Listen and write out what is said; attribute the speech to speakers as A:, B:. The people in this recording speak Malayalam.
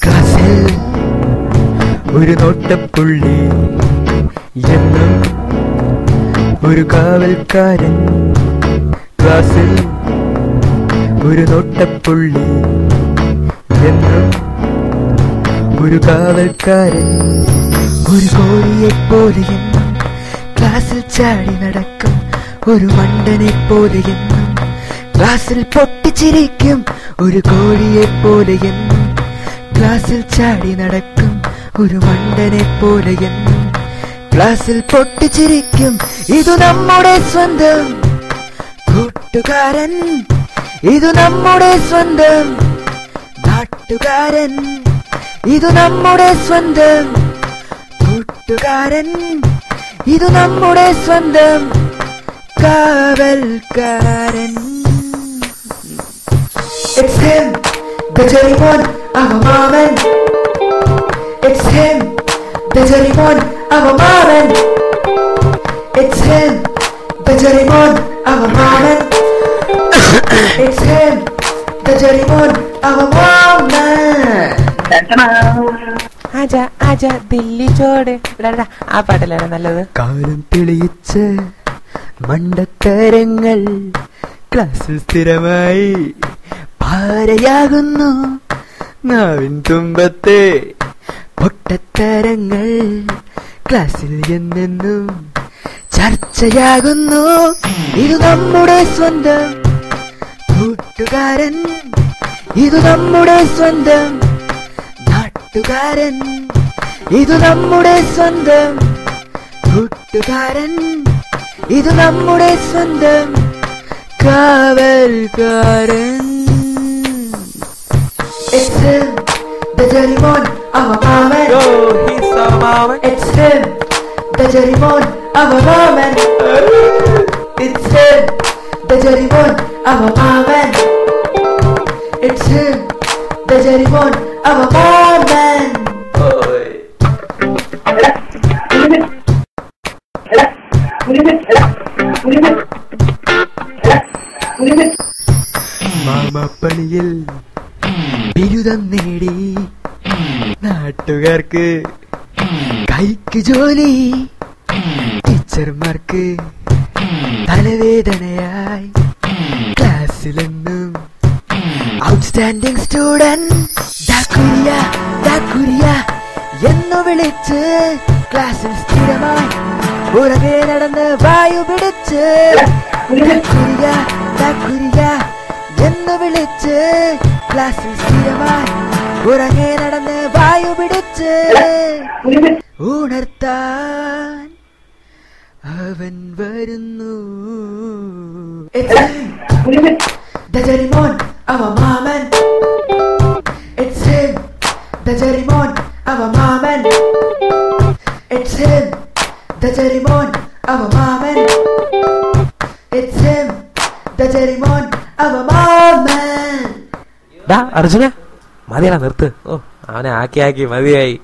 A: ക്ലാസ്സിൽ ഒരു നോട്ടപ്പുള്ളി എന്നും ഒരു കാവൽക്കാരൻ. ക്ലാസ്സിൽ ഒരു നോട്ടപ്പുള്ളി എന്നും ഒരു കാവൽക്കാരൻ. ഒരു കോഴിയെപ്പോലെ എന്നും ക്ലാസ്സിൽ ചാടി നടക്കും ഒരു മണ്ടനെപ്പോലെ എന്നും ക്ലാസ്സിൽ പൊട്ടിച്ചിരിക്കും. ഒരു കോഴിയെപ്പോലെ എന്നും ക്ലാസ്സിൽ ചാടി നടക്കും ഒരു മണ്ടനെപ്പോലെ എന്നും ക്ലാസ്സിൽ പൊട്ടിച്ചിരിക്കും. ഇതു നമ്മുടെ സ്വന്തം കൂട്ടുകാരൻ, ഇതു നമ്മുടെ സ്വന്തം നാട്ടുകാരൻ, ഇതു നമ്മുടെ സ്വന്തം കൂട്ടുകാരൻ, ഇതു നമ്മുടെ സ്വന്തം കാവൽക്കാരൻ. It's him, the Doraemon, our Marvin. It's him, the Doraemon, our Marvin. It's him, the Doraemon, our Marvin. It's him, the Doraemon, our Marvin.
B: ആജാ ആജാ Delhi ചോട്. ആ പാട്ടല്ലാണ് നല്ലത്.
A: കാലം തെളിയിച്ച മണ്ടത്തരങ്ങൾ ക്ലാസ്സിൽ സ്ഥിരമായി ഭാരയാകുന്നു. നാവിൻ തുമ്പത്തെ പൊട്ടത്തരങ്ങൾ ക്ലാസ്സിൽ എന്നെന്നും ചർച്ചയാകുന്നു. ഇത് നമ്മുടെ സ്വന്തം കൂട്ടുകാരൻ, ഇത് നമ്മുടെ സ്വന്തം നാട്ടുകാരൻ, ഇത് നമ്മുടെ സ്വന്തം കൂട്ടുകാരൻ, ഇത് നമ്മുടെ സ്വന്തം കാവൽക്കാരൻ. It's him, the Doraemon, our Marvin.
B: Oh, he's so Marvin.
A: It's him, the Doraemon, our Marvin. It's him, the Doraemon, our Marvin. It's him, the Doraemon, our Marvin. മാമപ്പണിയിൽ ബിരുദം നേടി നാട്ടുകാർക്ക് കൈക്ക് ജോലി, ടീച്ചർമാർക്ക് തലവേദനയായി ക്ലാസ്സിലെന്നും ഔട്ട്സ്റ്റാൻഡിംഗ് സ്റ്റുഡന്റ് ദാക്കുരിയ എന്നു വിളിച്ച് ക്ലാസ്സിൽ സ്ഥിരമായി പുറകെ നടന്ന് വായു പിടിച്ച് ദാക്കുരിയ എന്ന് വിളിച്ച് ക്ലാസ്സിൽ സ്ഥിരമായി പുറകെ നടന്ന് വായു പിടിച്ച് ഉണർത്താൻ അവൻ വരുന്നു. It's him, the Doraemon, our Marvin. It's him, the Doraemon, our Marvin. It's him, the Doraemon, our Marvin. It's him, the Doraemon, our Marvin.
B: Arjuna മതിയാ നിർത്ത്. ഓ അവനെ ആക്കി മതിയായി.